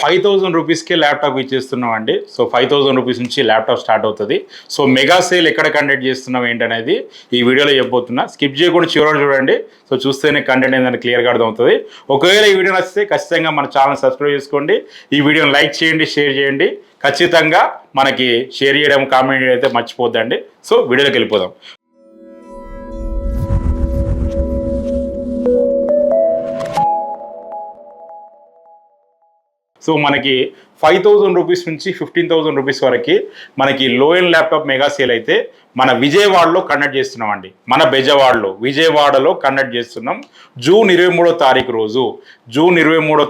5,000 రూపీస్కే ల్యాప్టాప్ ఇచ్చేస్తున్నాం అండి. సో 5,000 రూపీస్ నుంచి ల్యాప్టాప్ స్టార్ట్ అవుతుంది. సో మెగా సేల్ ఎక్కడ కండక్ట్ చేస్తున్నాం ఏంటనేది ఈ వీడియోలో చెప్పబోతున్నా. స్కిప్ చేయకుండా చివరి చూడండి. సో చూస్తేనే కంటెంట్ ఏంటని క్లియర్గా అర్థమవుతుంది. ఒకవేళ ఈ వీడియో నచ్చితే ఖచ్చితంగా మన ఛానల్ సబ్స్క్రైబ్ చేసుకోండి. ఈ వీడియోని లైక్ చేయండి, షేర్ చేయండి. ఖచ్చితంగా మనకి షేర్ చేయడం, కామెంట్ చేయడం అయితే మర్చిపోద్దండి. సో వీడియోలోకి వెళ్ళిపోదాం. సో మనకి 5,000 రూపీస్ నుంచి 15,000 రూపీస్ వరకు మనకి లో ఎండ్ ల్యాప్టాప్ మెగా సేల్ అయితే మన విజయవాడలో కండక్ట్ చేస్తున్నామండి. మన బెజవాడలో విజయవాడలో కండక్ట్ చేస్తున్నాం. జూన్ 23వ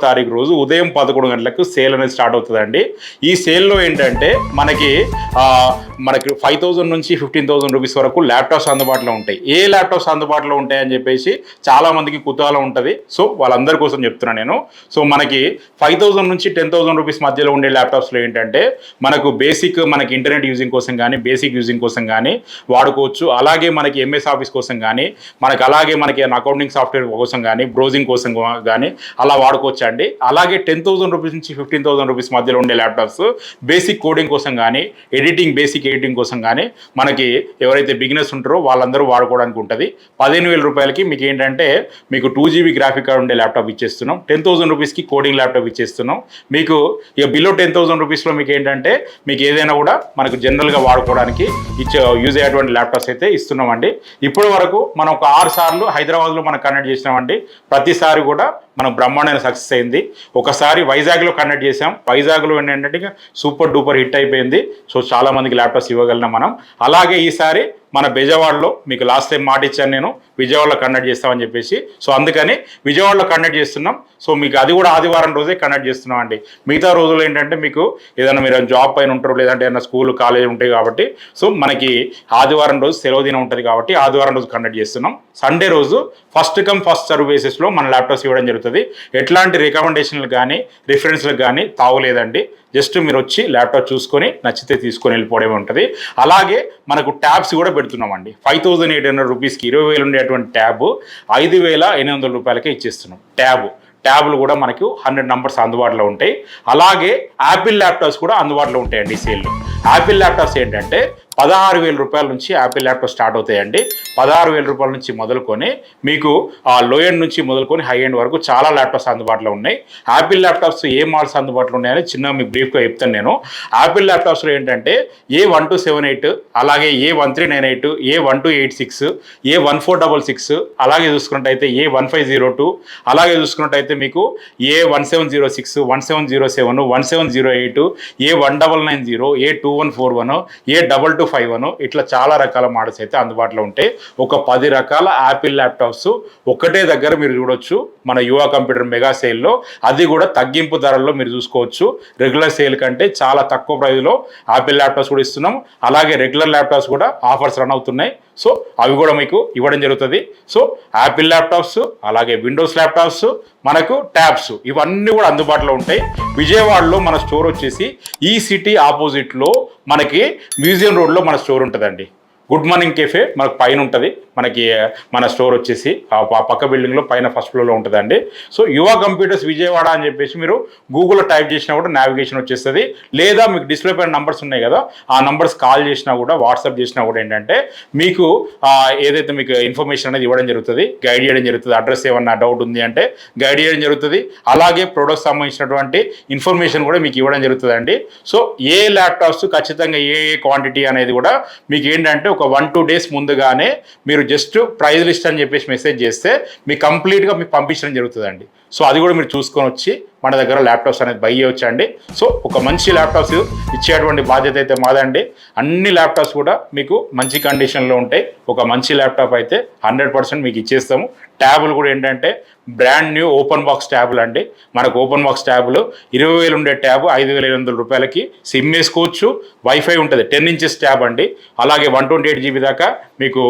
తారీఖు రోజు ఉదయం 11 గంటలకు సేల్ అనేది స్టార్ట్ అవుతుందండి. ఈ సేల్లో ఏంటంటే మనకి 5,000 నుంచి 15,000 రూపీస్ వరకు ల్యాప్టాప్స్ అందుబాటులో ఉంటాయి. ఏ ల్యాప్టాప్స్ అందుబాటులో ఉంటాయని చెప్పేసి చాలామందికి కుతూహలం ఉంటుంది. సో వాళ్ళందరి కోసం చెప్తున్నాను నేను. సో మనకి 5,000 నుంచి 10,000 రూపీస్ మధ్యలో ఉండే ల్యాప్టాప్స్లో ఏంటంటే మనకు బేసిక్ మనకి ఇంటర్నెట్ యూజింగ్ కోసం కానీ, బేసిక్ యూజింగ్ కోసం కానీ వాడుకోవచ్చు. అలాగే మనకి ఎంఎస్ ఆఫీస్ కోసం కానీ, అలాగే మనకి అకౌంటింగ్ సాఫ్ట్వేర్ కోసం కానీ, బ్రౌజింగ్ కోసం కానీ అలా వాడుకోవచ్చు అండి. అలాగే 10,000 రూపీస్ నుంచి 15,000 రూపీస్ మధ్యలో ఉండే ల్యాప్టాప్స్ బేసిక్ కోడింగ్ కోసం కానీ, బేసిక్ ఎడిటింగ్ కోసం కానీ మనకి ఎవరైతే బిగినర్స్ ఉంటారో వాళ్ళందరూ వాడుకోవడానికి ఉంటుంది. 15,000 రూపాయలకి మీకు ఏంటంటే మీకు 2GB గ్రాఫిక్ కార్డ్ ఉండే ల్యాప్టాప్ ఇచ్చేస్తున్నాం. 10,000 రూపీస్కి కోడింగ్ ల్యాప్టాప్ ఇచ్చేస్తున్నాం. మీకు ఇక బిలో 10,000 రూపీస్లో మీకు ఏంటంటే మీకు ఏదైనా కూడా మనకు జనరల్గా వాడుకోవడానికి యూజ్ అయ్యేటువంటి ల్యాప్టాప్స్ అయితే ఇస్తున్నామండి. ఇప్పటి వరకు మనం ఒక 6 సార్లు హైదరాబాద్లో మనం కండక్ట్ చేసినామండి. ప్రతిసారి కూడా మనం బ్రహ్మాండమైన సక్సెస్ అయింది. ఒకసారి వైజాగ్లో కండక్ట్ చేసాం. వైజాగ్లో ఏంటంటే సూపర్ డూపర్ హిట్ అయిపోయింది. సో చాలా మందికి ల్యాప్టాప్స్ ఇవ్వగలిగినాం మనం. అలాగే ఈసారి మన బెజవాడలో మీకు లాస్ట్ టైం మాట ఇచ్చాను నేను, విజయవాడలో కండక్ట్ చేస్తామని చెప్పేసి. సో అందుకని విజయవాడలో కండక్ట్ చేస్తున్నాం. సో మీకు అది కూడా ఆదివారం రోజే కండక్ట్ చేస్తున్నాం అండి. మిగతా రోజులు ఏంటంటే మీకు ఏదైనా మీరు జాబ్ పైన ఉంటారు, లేదంటే ఏదైనా స్కూల్ కాలేజ్ ఉంటాయి కాబట్టి సో మనకి ఆదివారం రోజు సెలవు దినం ఉంటుంది కాబట్టి ఆదివారం రోజు కండక్ట్ చేస్తున్నాం. సండే రోజు ఫస్ట్ కమ్ ఫస్ట్ సర్వ్ బేసిస్లో మన ల్యాప్టాప్స్ ఇవ్వడం జరుగుతుంది. ఎట్లాంటి రికమెండేషన్లు కానీ రిఫరెన్స్లకు కానీ తావులేదండి. జస్ట్ మీరు వచ్చి ల్యాప్టాప్ చూసుకొని నచ్చితే తీసుకొని వెళ్ళిపోవడమే ఉంటుంది. అలాగే మనకు ట్యాబ్స్ కూడా పెడుతున్నామండి. 5,800 రూపీస్కి 20,000 ఉండేటువంటి ట్యాబ్ 5,800 రూపాయలకే ఇచ్చేస్తున్నాం. ట్యాబ్లు కూడా మనకు 100 నంబర్స్ అందుబాటులో ఉంటాయి. అలాగే యాపిల్ ల్యాప్టాప్స్ కూడా అందుబాటులో ఉంటాయండి ఈ సేల్లో. యాపిల్ ల్యాప్టాప్స్ ఏంటంటే 16,000 రూపాయల నుంచి యాపిల్ ల్యాప్టాప్ స్టార్ట్ అవుతాయండి. 16,000 రూపాయల నుంచి మొదలుకొని మీకు లో ఎండ్ నుంచి మొదలుకొని హై ఎండ్ వరకు చాలా ల్యాప్టాప్స్ అందుబాటులో ఉన్నాయి. యాపిల్ ల్యాప్టాప్స్ ఏ మోడల్స్ అందుబాటులో ఉన్నాయని చిన్నగా మీకు బ్రీఫ్గా చెప్తాను నేను. యాపిల్ ల్యాప్టాప్స్లో ఏంటంటే A1278, అలాగే A1398, A1286, A1466, అలాగే చూసుకున్నట్టయితే A1502, అలాగే చూసుకున్నట్టయితే మీకు A1706, 1707, 1708, A1990, A2141, A2251 ఇట్లా చాలా రకాల మోడల్స్ అయితే అందుబాటులో ఉంటాయి. ఒక 10 రకాల యాపిల్ ల్యాప్టాప్స్ ఒకటే దగ్గర మీరు చూడొచ్చు మన యువ కంప్యూటర్ మెగా సేల్లో. అది కూడా తగ్గింపు ధరల్లో మీరు చూసుకోవచ్చు. రెగ్యులర్ సేల్ కంటే చాలా తక్కువ ప్రైస్లో యాపిల్ ల్యాప్టాప్స్ కూడా ఇస్తున్నాం. అలాగే రెగ్యులర్ ల్యాప్టాప్స్ కూడా ఆఫర్స్ రన్ అవుతున్నాయి. సో అవి కూడా మీకు ఇవ్వడం జరుగుతుంది. సో యాపిల్ ల్యాప్టాప్స్, అలాగే విండోస్ ల్యాప్టాప్స్, మనకు ట్యాబ్స్ ఇవన్నీ కూడా అందుబాటులో ఉంటాయి. విజయవాడలో మన స్టోర్ వచ్చేసి ఈ సిటీ ఆపోజిట్లో మనకి మ్యూజియం రోడ్లో మన స్టోర్ ఉంటుందండి. గుడ్ మార్నింగ్ కేఫే మనకు పైన ఉంటుంది. మనకి మన స్టోర్ వచ్చేసి పక్క బిల్డింగ్లో పైన ఫస్ట్ ఫ్లోర్లో ఉంటుందండి. సో యువ కంప్యూటర్స్ విజయవాడ అని చెప్పేసి మీరు గూగుల్లో టైప్ చేసినా కూడా నావిగేషన్ వచ్చేస్తుంది. లేదా మీకు డిస్ప్లే పైన నంబర్స్ ఉన్నాయి కదా, ఆ నంబర్స్ కాల్ చేసినా కూడా, వాట్సాప్ చేసినా కూడా ఏంటంటే మీకు ఏదైతే మీకు ఇన్ఫర్మేషన్ అనేది ఇవ్వడం జరుగుతుంది, గైడ్ చేయడం జరుగుతుంది. అడ్రస్ ఏమన్నా డౌట్ ఉంది అంటే గైడ్ చేయడం జరుగుతుంది. అలాగే ప్రొడక్ట్స్ సంబంధించినటువంటి ఇన్ఫర్మేషన్ కూడా మీకు ఇవ్వడం జరుగుతుందండి. సో ఏ ల్యాప్టాప్స్ ఖచ్చితంగా ఏ క్వాంటిటీ అనేది కూడా మీకు ఏంటంటే ఒక 1-2 డేస్ ముందుగానే మీరు జస్ట్ ప్రైజ్ లిస్ట్ అని చెప్పేసి మెసేజ్ చేస్తే మీకు కంప్లీట్గా మీకు పంపించడం జరుగుతుందండి. సో అది కూడా మీరు చూసుకొని వచ్చి మన దగ్గర ల్యాప్టాప్స్ అనేది బై చేయవచ్చండి. సో ఒక మంచి ల్యాప్టాప్స్ ఇచ్చేటువంటి బాధ్యత అయితే మాదండి. అన్ని ల్యాప్టాప్స్ కూడా మీకు మంచి కండిషన్లో ఉంటాయి. ఒక మంచి ల్యాప్టాప్ అయితే 100% మీకు ఇచ్చేస్తాము. ట్యాబులు కూడా ఏంటంటే బ్రాండ్ న్యూ ఓపెన్ బాక్స్ ట్యాబులు అండి. మనకు ఓపెన్ బాక్స్ ట్యాబులు 20,000 ఉండే ట్యాబ్ 5,800 రూపాయలకి సిమ్ వేసుకోవచ్చు. వైఫై ఉంటుంది, 10 ఇంచెస్ ట్యాబ్ అండి. అలాగే 128 GB దాకా మీకు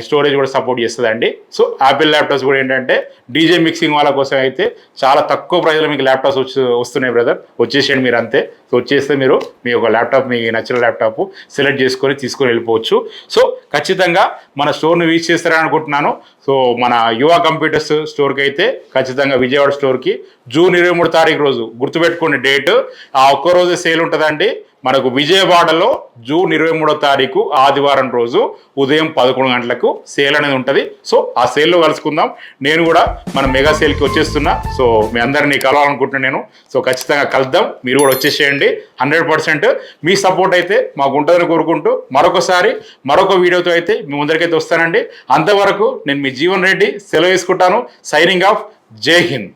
స్టోరేజ్ కూడా సపోర్ట్ చేస్తుందండి. సో యాపిల్ ల్యాప్టాప్స్ కూడా ఏంటంటే డీజే మిక్సింగ్ వాళ్ళ కోసం అయితే చాలా తక్కువ ప్రైస్లో మీకు ల్యాప్టాప్స్ వస్తున్నాయి బ్రదర్. వచ్చేసేయండి మీరు అంతే. సో వచ్చేస్తే మీరు మీ ఒక ల్యాప్టాప్, మీకు నచ్చిన ల్యాప్టాప్ సెలెక్ట్ చేసుకొని తీసుకొని వెళ్ళిపోవచ్చు. సో ఖచ్చితంగా మన స్టోర్ని విజిట్ చేస్తారని అనుకుంటున్నాను. సో మన యువ కంప్యూటర్స్ స్టోర్కి అయితే ఖచ్చితంగా విజయవాడ స్టోర్కి జూన్ 23 తారీఖు రోజు గుర్తుపెట్టుకునే డేట్, ఆ ఒక్కరోజు సేల్ ఉంటుందండి మనకు విజయవాడలో జూన్ 23 తారీఖు ఆదివారం రోజు ఉదయం 11 గంటలకు సేల్ అనేది ఉంటుంది. సో ఆ సేల్లో కలుసుకుందాం. నేను కూడా మన మెగా సేల్కి వచ్చేస్తున్నా. సో మీ అందరినీ కలవాలనుకుంటున్నాను నేను. సో ఖచ్చితంగా కలుద్దాం, మీరు కూడా వచ్చేసేయండి. 100% మీ సపోర్ట్ అయితే మాకు ఉంటుందని కోరుకుంటూ మరొకసారి మరొక వీడియోతో అయితే మీ ముందరికైతే వస్తానండి. అంతవరకు నేను మీ జీవన్ రెడ్డి సెలవు తీసుకుంటాను. Signing off. జై హింద్.